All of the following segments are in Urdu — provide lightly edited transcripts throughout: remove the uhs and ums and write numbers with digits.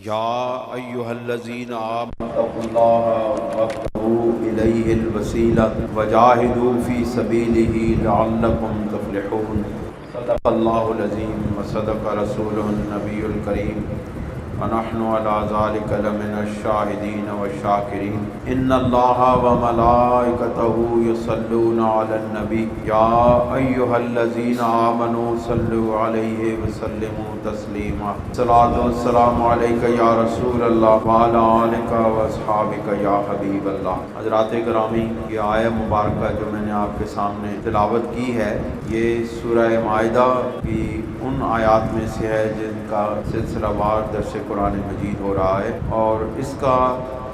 یا ایھا الذین آمنوا اتقوا اللہ وابتغوا الیہ الوسیلۃ وجاہدوا فی سبیلہ لعلکم تفلحون۔ صدق اللہ العظیم وصدق رسولہ النبی الکریم ونحن علی ذلک لمن الشاہدین والشاکرین۔ ان اللہ وملائکتہ یصلون علی النبی یا ایھا الذین آمنوا صلوا علیہ وسلموا تسلیما۔ الصلاۃ والسلام علیک یا رسول اللہ وعلی آلک واصحابک یا حبیب اللہ۔ حضرات گرامی، یہ آیہ مبارکہ جو میں نے آپ کے سامنے تلاوت کی ہے، یہ سورہ مائدہ کی ان آیات میں سے ہے جن کا سلسلہ وار درس قرآن مجید ہو رہا ہے، اور اس کا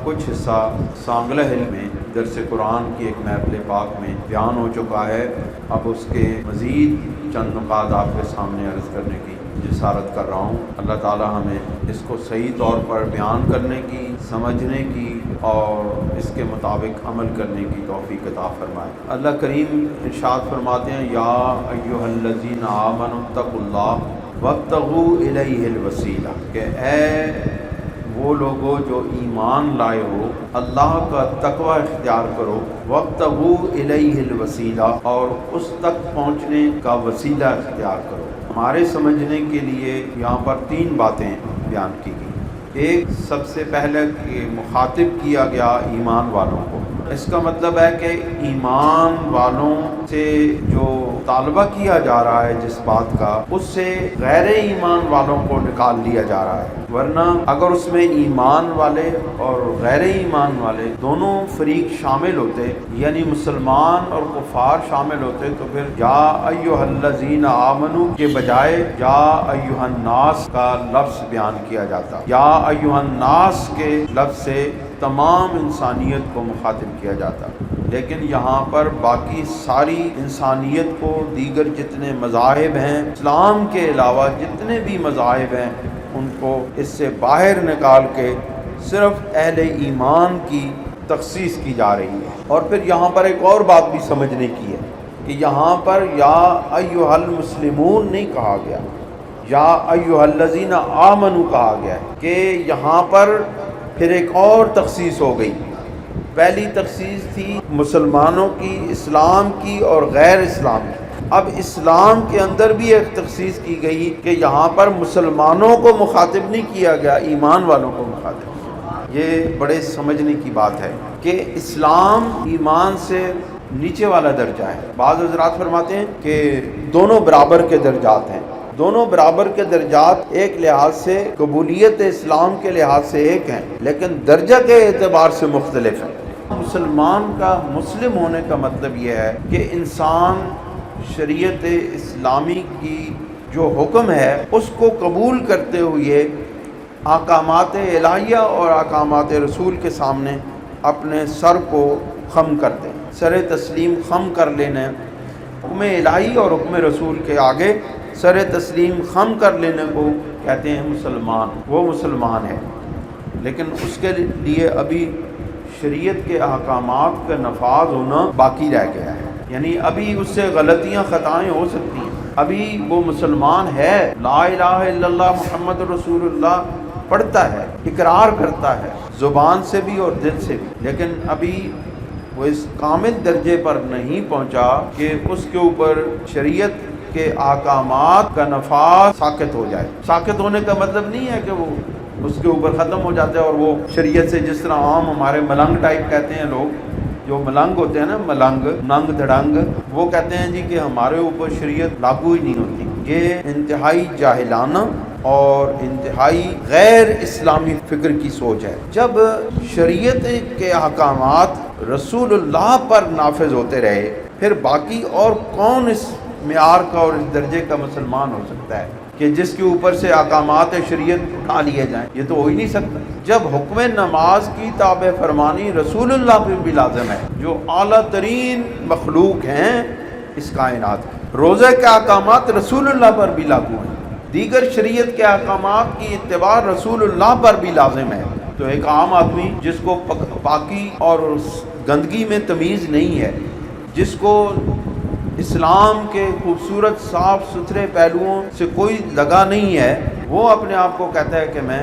کچھ حصہ سانگلہ ہل میں درس قرآن کی ایک محفل پاک میں بیان ہو چکا ہے۔ اب اس کے مزید چند نکات آپ کے سامنے عرض کرنے کی جسارت کر رہا ہوں۔ اللہ تعالی ہمیں اس کو صحیح طور پر بیان کرنے کی، سمجھنے کی اور اس کے مطابق عمل کرنے کی توفیق عطا فرمائے۔ اللہ کریم ارشاد فرماتے ہیں، یا ایھا الذین آمنوا اتقوا اللہ وابتغوا الیہ الوسیلہ، کہ اے وہ لوگوں جو ایمان لائے ہو، اللہ کا تقوی اختیار کرو، وابتغوا الیہ الوسیلہ، اور اس تک پہنچنے کا وسیلہ اختیار کرو۔ ہمارے سمجھنے کے لیے یہاں پر تین باتیں بیان کی گئی۔ ایک، سب سے پہلے کہ مخاطب کیا گیا ایمان والوں کو۔ اس کا مطلب ہے کہ ایمان والوں سے جو مطالبہ کیا جا رہا ہے جس بات کا، اس سے غیر ایمان والوں کو نکال لیا جا رہا ہے، ورنہ اگر اس میں ایمان والے اور غیر ایمان والے دونوں فریق شامل ہوتے، یعنی مسلمان اور کفار شامل ہوتے، تو پھر یا ایھا الذین آمنوا کے بجائے یا ایھا الناس کا لفظ بیان کیا جاتا۔ یا ایھا الناس کے لفظ سے تمام انسانیت کو مخاطب کیا جاتا، لیکن یہاں پر باقی ساری انسانیت کو، دیگر جتنے مذاہب ہیں، اسلام کے علاوہ جتنے بھی مذاہب ہیں، ان کو اس سے باہر نکال کے صرف اہل ایمان کی تخصیص کی جا رہی ہے۔ اور پھر یہاں پر ایک اور بات بھی سمجھنے کی ہے کہ یہاں پر یا ایھا المسلمون نہیں کہا گیا، یا ایھا الذین آمنوا کہا گیا ہے، کہ یہاں پر پھر ایک اور تخصیص ہو گئی۔ پہلی تخصیص تھی مسلمانوں کی، اسلام کی اور غیر اسلام کی۔ اب اسلام کے اندر بھی ایک تخصیص کی گئی کہ یہاں پر مسلمانوں کو مخاطب نہیں کیا گیا، ایمان والوں کو مخاطب کیا۔ یہ بڑے سمجھنے کی بات ہے کہ اسلام ایمان سے نیچے والا درجہ ہے۔ بعض حضرات فرماتے ہیں کہ دونوں برابر کے درجات ہیں۔ دونوں برابر کے درجات ایک لحاظ سے قبولیت اسلام کے لحاظ سے ایک ہیں، لیکن درجہ کے اعتبار سے مختلف ہیں۔ مسلمان کا مسلم ہونے کا مطلب یہ ہے کہ انسان شریعت اسلامی کی جو حکم ہے اس کو قبول کرتے ہوئے احکامات الہیہ اور احکامات رسول کے سامنے اپنے سر کو خم کر دیں، سر تسلیم خم کر لینا، حکم الہی اور حکم رسول کے آگے سر تسلیم خم کر لینے کو کہتے ہیں مسلمان۔ وہ مسلمان ہے، لیکن اس کے لیے ابھی شریعت کے احکامات کا نفاذ ہونا باقی رہ گیا ہے، یعنی ابھی اس سے غلطیاں خطائیں ہو سکتی ہیں۔ ابھی وہ مسلمان ہے، لا الہ الا اللہ محمد رسول اللہ پڑھتا ہے، اقرار کرتا ہے زبان سے بھی اور دل سے بھی، لیکن ابھی وہ اس کامل درجے پر نہیں پہنچا کہ اس کے اوپر شریعت کے احکامات کا نفاذ ساقط ہو جائے۔ ساقط ہونے کا مطلب نہیں ہے کہ وہ اس کے اوپر ختم ہو جاتا ہے اور وہ شریعت سے، جس طرح عام ہمارے ملنگ ٹائپ کہتے ہیں لوگ، جو ملنگ ہوتے ہیں نا، ملنگ، ننگ دھڑنگ، وہ کہتے ہیں جی کہ ہمارے اوپر شریعت لاگو ہی نہیں ہوتی۔ یہ انتہائی جاہلانہ اور انتہائی غیر اسلامی فکر کی سوچ ہے۔ جب شریعت کے احکامات رسول اللہ پر نافذ ہوتے رہے، پھر باقی اور کون اس معیار کا اور اس درجے کا مسلمان ہو سکتا ہے کہ جس کے اوپر سے احکامات شریعت اٹھا لیے جائیں؟ یہ تو ہو ہی نہیں سکتا۔ جب حکم نماز کی تابع فرمانی رسول اللہ پہ بھی لازم ہے، جو اعلیٰ ترین مخلوق ہیں اس کائنات کی، روزے کے احکامات رسول اللہ پر بھی لاگو ہیں، دیگر شریعت کے احکامات کی اتباع رسول اللہ پر بھی لازم ہے، تو ایک عام آدمی جس کو پاکی اور گندگی میں تمیز نہیں ہے، جس کو اسلام کے خوبصورت صاف ستھرے پہلوؤں سے کوئی لگا نہیں ہے، وہ اپنے آپ کو کہتا ہے کہ میں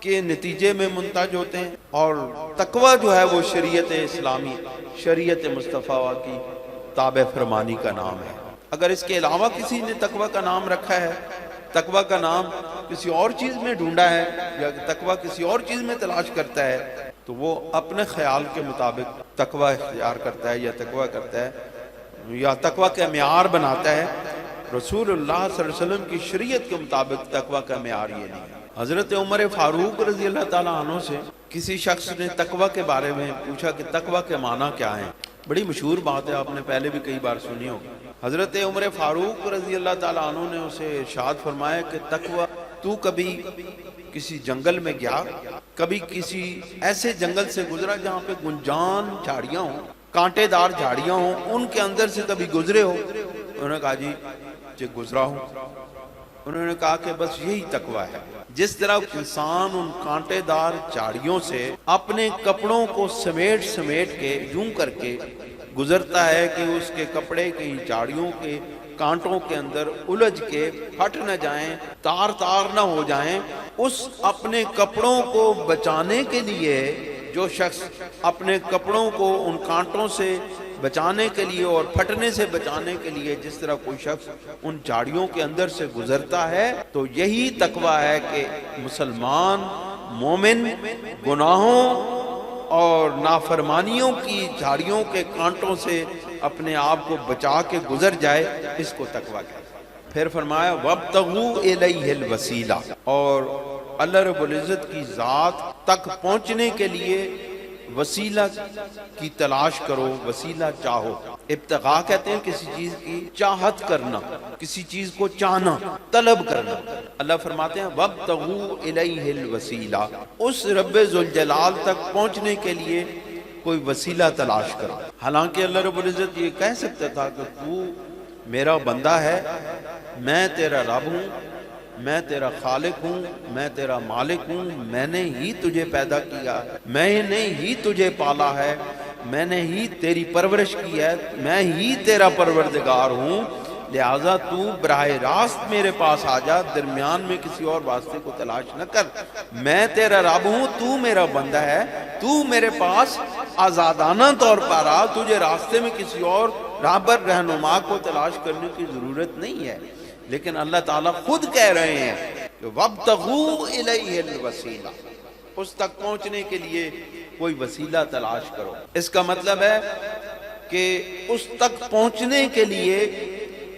کے نتیجے میں منتج ہوتے ہیں، اور تقوی جو ہے وہ شریعت اسلامی، شریعت مصطفیٰ کی تابع فرمانی کا نام ہے۔ اگر اس کے علاوہ کسی نے تقوی کا نام رکھا ہے، تقوی کا نام کسی اور چیز میں ڈھونڈا ہے، یا تقوی کسی اور چیز میں تلاش کرتا ہے، تو وہ اپنے خیال کے مطابق تقوی اختیار کرتا ہے، یا تقوی کرتا ہے، یا تقوی کا معیار بناتا ہے۔ رسول اللہ صلی اللہ علیہ وسلم کی شریعت کے مطابق تقوی کا معیار یہ نہیں ہے۔ حضرت عمر فاروق رضی اللہ تعالیٰ عنہ سے کسی شخص نے تقوی کے بارے میں پوچھا کہ تقوی کے معنی کیا ہیں۔ بڑی مشہور بات ہے، آپ نے پہلے بھی کئی بار سنی ہوگی۔ حضرت عمر فاروق رضی اللہ تعالیٰ عنہ نے اسے ارشاد فرمایا کہ تقوی، تو کبھی کسی جنگل میں گیا، کبھی کسی ایسے جنگل سے گزرا جہاں پہ گنجان جھاڑیاں ہوں، کانٹے دار جھاڑیاں ہوں، ان کے اندر سے کبھی گزرے ہو؟ انہوں نے کہا جی گزرا ہوں۔ انہوں نے کہا کہ بس یہی تقوی ہے۔ جس طرح انسان ان کانٹے دار جھاڑیوں سے اپنے کپڑوں کو سمیٹ سمیٹ کے یوں کر کے گزرتا ہے کہ اس کے کپڑے کی جھاڑیوں کے کانٹوں کے اندر الجھ کے پھٹ نہ جائیں، تار تار نہ ہو جائیں، اس اپنے کپڑوں کو بچانے کے لیے جو شخص اپنے کپڑوں کو ان کانٹوں سے بچانے کے لیے اور پھٹنے سے بچانے کے لیے جس طرح کوئی شخص ان جھاڑیوں کے اندر سے گزرتا ہے، تو یہی تقوی ہے کہ مسلمان مومن گناہوں اور نافرمانیوں کی جھاڑیوں کے کانٹوں سے اپنے آپ کو بچا کے گزر جائے، اس کو تقوی کہتے ہیں۔ پھر فرمایا وَابْتَغُوا إِلَيْهِ الْوَسِيلَةَ، اور اللہ رب العزت کی ذات تک پہنچنے کے لیے وسیلہ کی تلاش کرو، وسیلہ چاہو۔ ابتغاء کہتے ہیں کسی چیز کی چاہت کرنا، کسی چیز کو چاہنا، طلب کرنا۔ اللہ فرماتے ہیں وَابْتَغُوا إِلَيْهِ الْوَسِيلَةَ، اس رب ذوالجلال تک پہنچنے کے لیے کوئی وسیلہ تلاش کرو۔ حالانکہ اللہ رب العزت یہ کہہ سکتا تھا کہ تو میرا بندہ ہے، میں تیرا رب ہوں، میں تیرا خالق ہوں، میں تیرا مالک ہوں، میں نے ہی تجھے پیدا کیا، میں نے ہی تجھے پالا ہے، میں نے ہی تیری پرورش کی ہے، میں ہی تیرا پروردگار ہوں، لہٰذا تو براہ راست میرے پاس آ جا، درمیان میں کسی اور واسطے کو تلاش نہ کر۔ میں تیرا رب ہوں، تو میرا بندہ ہے، تو میرے پاس آزادانہ طور پر آ، تجھے راستے میں کسی اور راہبر رہنما کو تلاش کرنے کی ضرورت نہیں ہے۔ لیکن اللہ تعالیٰ خود کہہ رہے ہیں کہ وَابْتَغُوا إِلَيْهِ الْوَسِيلَةَ، اس تک پہنچنے کے لیے کوئی وسیلہ تلاش کرو۔ اس کا مطلب ہے کہ اس تک پہنچنے کے لیے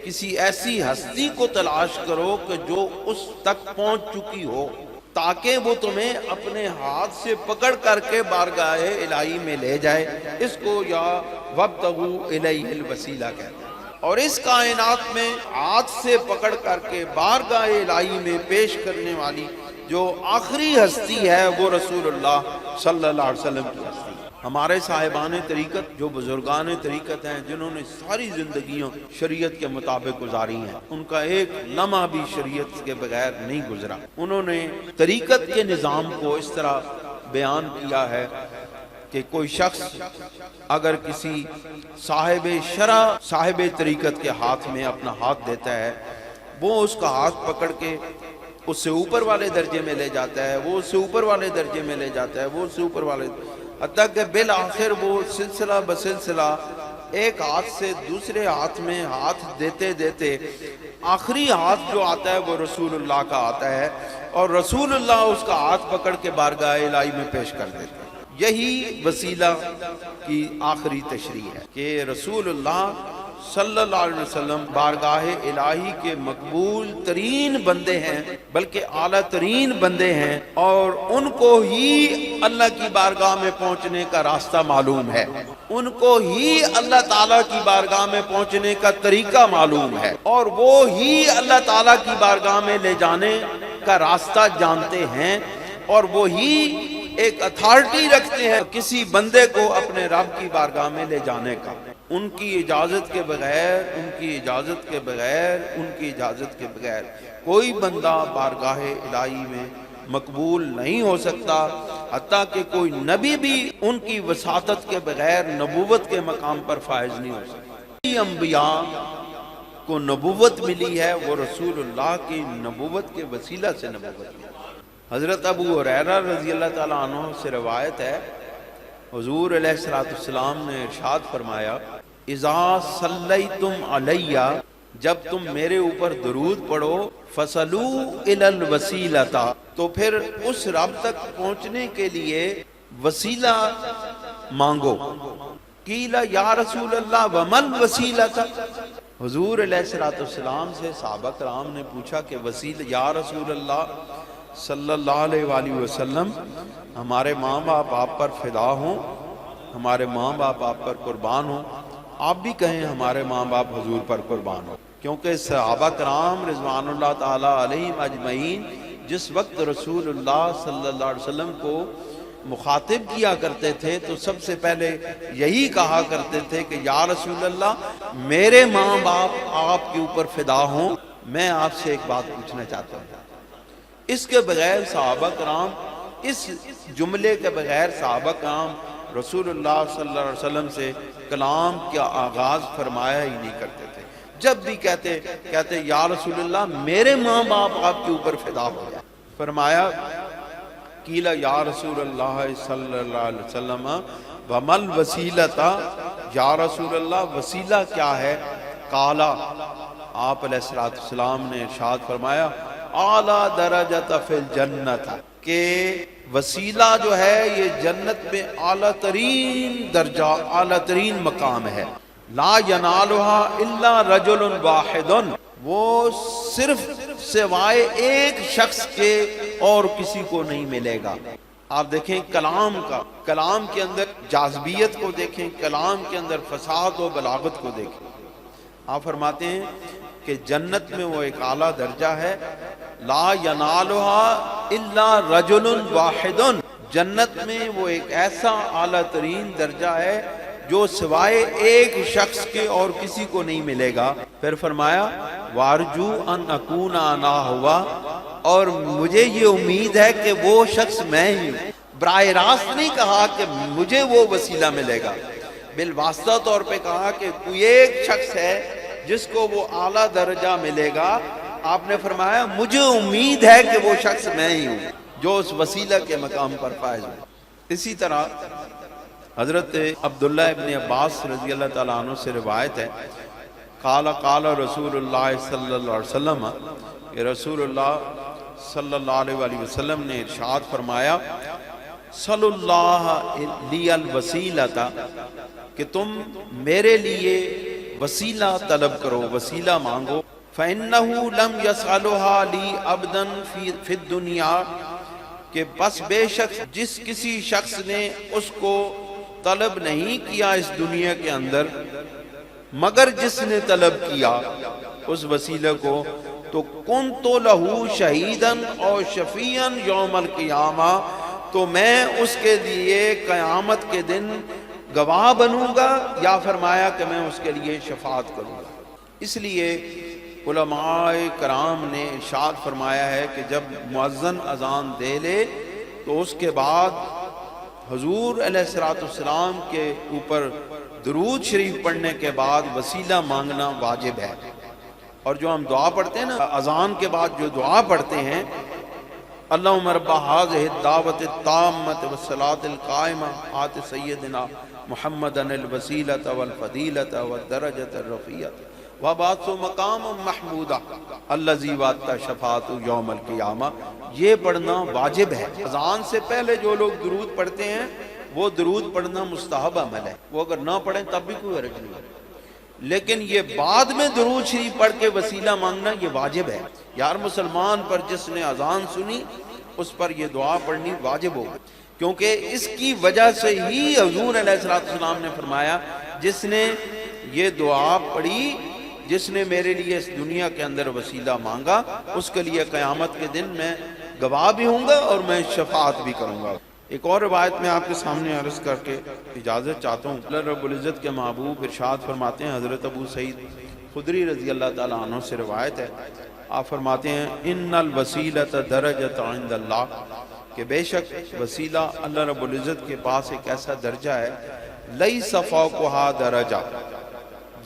کسی ایسی ہستی کو تلاش کرو کہ جو اس تک پہنچ چکی ہو، تاکہ وہ تمہیں اپنے ہاتھ سے پکڑ کر کے بارگاہ الہی میں لے جائے۔ اس کو یا وَابْتَغُوا إِلَيْهِ الْوَسِيلَةَ کہتے ہیں۔ اور اس کائنات میں ہاتھ سے پکڑ کر کے بارگاہ الہی میں پیش کرنے والی جو آخری ہستی ہے وہ رسول اللہ صلی اللہ علیہ وسلم کی ہستی ہے۔ ہمارے صاحبان طریقت جو بزرگان طریقت ہیں، جنہوں نے ساری زندگیوں شریعت کے مطابق گزاری ہیں، ان کا ایک لمحہ بھی شریعت کے بغیر نہیں گزرا۔ انہوں نے طریقت کے نظام کو اس طرح بیان کیا ہے کہ کوئی شخص اگر کسی صاحب شرع، صاحب طریقت کے ہاتھ میں اپنا ہاتھ دیتا ہے، وہ اس کا ہاتھ پکڑ کے اس سے اوپر والے درجے میں لے جاتا ہے، وہ اس سے اوپر والے درجے میں لے جاتا ہے، وہ اس سے اوپر والے، حتیٰ کہ بالآخر وہ سلسلہ بسلسلہ ایک ہاتھ سے دوسرے ہاتھ میں ہاتھ دیتے دیتے آخری ہاتھ جو آتا ہے وہ رسول اللہ کا آتا ہے، اور رسول اللہ اس کا ہاتھ پکڑ کے بارگاہ الہی میں پیش کر دیتے ہیں۔ یہی وسیلہ کی آخری تشریح ہے کہ رسول اللہ صلی اللہ علیہ وسلم بارگاہ الہی کے مقبول ترین بندے ہیں، بلکہ اعلیٰ ترین بندے ہیں، اور ان کو ہی اللہ کی بارگاہ میں پہنچنے کا راستہ معلوم ہے، ان کو ہی اللہ تعالیٰ کی بارگاہ میں پہنچنے کا طریقہ معلوم ہے، اور وہ ہی اللہ تعالیٰ کی بارگاہ میں لے جانے کا راستہ جانتے ہیں، اور وہی ایک اتھارٹی رکھتے ہیں کسی بندے کو اپنے رب کی بارگاہ میں لے جانے کا۔ ان کی اجازت کے بغیر، ان کی اجازت کے بغیر، ان کی اجازت کے بغیر کوئی بندہ بارگاہ الہی میں مقبول نہیں ہو سکتا، حتیٰ کہ کوئی نبی بھی ان کی وساطت کے بغیر نبوت کے مقام پر فائز نہیں ہو سکتا۔ انبیاء کو نبوت ملی ہے، وہ رسول اللہ کی نبوت کے وسیلہ سے نبوت ملی۔ حضرت ابو ہریرہ رضی اللہ تعالیٰ عنہ سے روایت ہے، حضور علیہ الصلوۃ والسلام نے ارشاد فرمایا، اذا صلیتم علیہ، جب تم میرے اوپر درود پڑھو، فصلو الی الوسیلۃ، تو پھر اس رب تک پہنچنے کے لیے وسیلہ مانگو۔ قیل یا رسول اللہ ومن وسیلۃ، حضور علیہ الصلوۃ والسلام سے صحابہ کرام نے پوچھا کہ وسیلہ، یا رسول اللہ صلی اللہ علیہ وآلہ وسلم، ہمارے ماں باپ آپ پر فدا ہوں، ہمارے ماں باپ آپ پر قربان ہوں، آپ بھی کہیں ہمارے ماں باپ حضور پر قربان ہوں۔ کیونکہ صحابہ کرام رضوان اللہ تعالی علیہم اجمعین جس وقت رسول اللہ صلی اللہ علیہ وسلم کو مخاطب کیا کرتے تھے تو سب سے پہلے یہی کہا کرتے تھے کہ یا رسول اللہ میرے ماں باپ آپ کے اوپر فدا ہوں، میں آپ سے ایک بات پوچھنا چاہتا ہوں۔ اس کے بغیر صحابہ کرام، اس جملے کے بغیر صحابہ کرام رسول اللہ صلی اللہ علیہ وسلم سے کلام کا آغاز فرمایا ہی نہیں کرتے تھے۔ جب بھی کہتے یا رسول اللہ میرے ماں باپ آپ کے اوپر فدا ہو جائے، فرمایا قیل یا رسول اللہ صلی اللہ علیہ وسلم ومل وسیلۃ، یا رسول اللہ وسیلہ کیا ہے؟ قالا، آپ علیہ السلام نے ارشاد فرمایا، اعلیٰ درجۃ فی الجنت، کہ وسیلہ جو ہے یہ جنت میں اعلیٰ ترین درجہ، اعلیٰ ترین مقام ہے۔ لا ینالھا الا رجل واحد، وہ صرف سوائے ایک شخص کے اور کسی کو نہیں ملے گا۔ آپ دیکھیں کلام کے اندر جاذبیت کو دیکھیں، کلام کے اندر فصاحت و بلاغت کو دیکھیں۔ آپ فرماتے ہیں کہ جنت میں وہ ایک اعلیٰ درجہ ہے، لا ینالھا الا رجل واحد، جنت میں وہ ایک ایسا اعلیٰ ترین درجہ ہے جو سوائے ایک شخص کے اور کسی کو نہیں ملے گا۔ پھر فرمایا وارجو ان اکون انا ہوا، اور مجھے یہ امید ہے کہ وہ شخص میں ہی ہوں۔ براہ راست نہیں کہا کہ مجھے وہ وسیلہ ملے گا، بالواسطہ طور پہ کہا کہ کوئی ایک شخص ہے جس کو وہ اعلیٰ درجہ ملے گا۔ آپ نے فرمایا مجھے امید ہے کہ وہ شخص میں ہی ہوں جو اس وسیلہ کے مقام پر فائز ہو۔ اسی طرح حضرت عبداللہ ابن عباس رضی اللہ تعالیٰ عنہ سے روایت ہے، قال رسول اللہ صلی اللہ علیہ وسلم، کہ رسول اللہ صلی اللہ علیہ وآلہ وسلم نے ارشاد فرمایا، صلی اللہ لی الوسیلۃ، کہ تم میرے لیے وسیلہ طلب کرو، وسیلہ مانگو۔ فَإِنَّهُ لَمْ يَسْأَلُهَا لِي عَبْدًا فِي الدُّنْيَا، کہ بس بے شک جس کسی شخص نے اس کو طلب نہیں کیا اس دنیا کے اندر، مگر جس نے طلب کیا اس وسیلہ کو، تو كُنْتُ لَهُ شَهِيدًا اور شَفِيًّا يَوْمَ الْقِيَامَةِ، تو میں اس کے لیے قیامت کے دن گواہ بنوں گا، یا فرمایا کہ میں اس کے لیے شفاعت کروں گا۔ اس لیے علماء کرام نے ارشاد فرمایا ہے کہ جب مؤذن اذان دے لے تو اس کے بعد حضور علیہ السلام کے اوپر درود شریف پڑھنے کے بعد وسیلہ مانگنا واجب ہے۔ اور جو ہم دعا پڑھتے ہیں نا اذان کے بعد، جو دعا پڑھتے ہیں، اللہم رب ھذہ الدعوۃ التامۃ والصلاۃ القائمہ آت سیدنا محمد الوسیلۃ والفضیلۃ والدرجۃ الرفیعۃ وبعث مقام محمودہ الذی وعدتہ شفاعتہ یوم القیامہ، یہ پڑھنا واجب ہے۔ اذان سے پہلے جو لوگ درود پڑھتے ہیں وہ درود پڑھنا مستحب عمل ہے، وہ اگر نہ پڑھیں تب بھی کوئی حرج نہیں، لیکن یہ بعد میں درود شریف پڑھ کے وسیلہ مانگنا یہ واجب ہے۔ یار مسلمان پر جس نے اذان سنی اس پر یہ دعا پڑھنی واجب ہوگی، کیونکہ اس کی وجہ سے ہی حضور علیہ السلام نے فرمایا جس نے یہ دعا پڑھی، جس نے میرے لیے اس دنیا کے اندر وسیلہ مانگا، اس کے لیے قیامت کے دن میں گواہ بھی ہوں گا اور میں شفاعت بھی کروں گا۔ ایک اور روایت میں آپ کے سامنے عرض کر کے اجازت چاہتا ہوں۔ اللہ رب العزت کے محبوب ارشاد فرماتے ہیں، حضرت ابو سعید خدری رضی اللہ تعالیٰ عنہ سے روایت ہے، آپ فرماتے ہیں ان الوسیلۃ درجۃ عند اللہ، کہ بے شک وسیلہ اللہ رب العزت کے پاس ایک ایسا درجہ ہے، لیس فوقہا درجہ،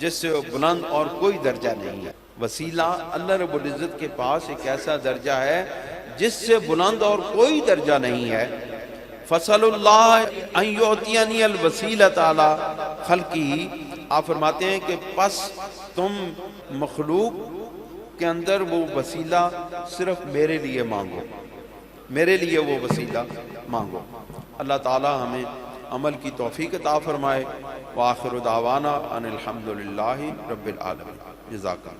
جس سے بلند اور کوئی درجہ نہیں ہے۔ وسیلہ اللہ رب العزت کے پاس ایک ایسا درجہ ہے جس سے بلند اور کوئی درجہ نہیں ہے۔ فصل اللہ ان یعطینی الوسیلۃ علی خلقی، آپ فرماتے ہیں کہ پس تم مخلوق کے اندر وہ وسیلہ صرف میرے لیے مانگو، میرے لیے وہ وسیلہ مانگو۔ اللہ تعالی ہمیں عمل کی توفیق عطا فرمائے۔ وآخر دعوانا ان الحمد للہ رب العالمین۔ جزاک اللہ۔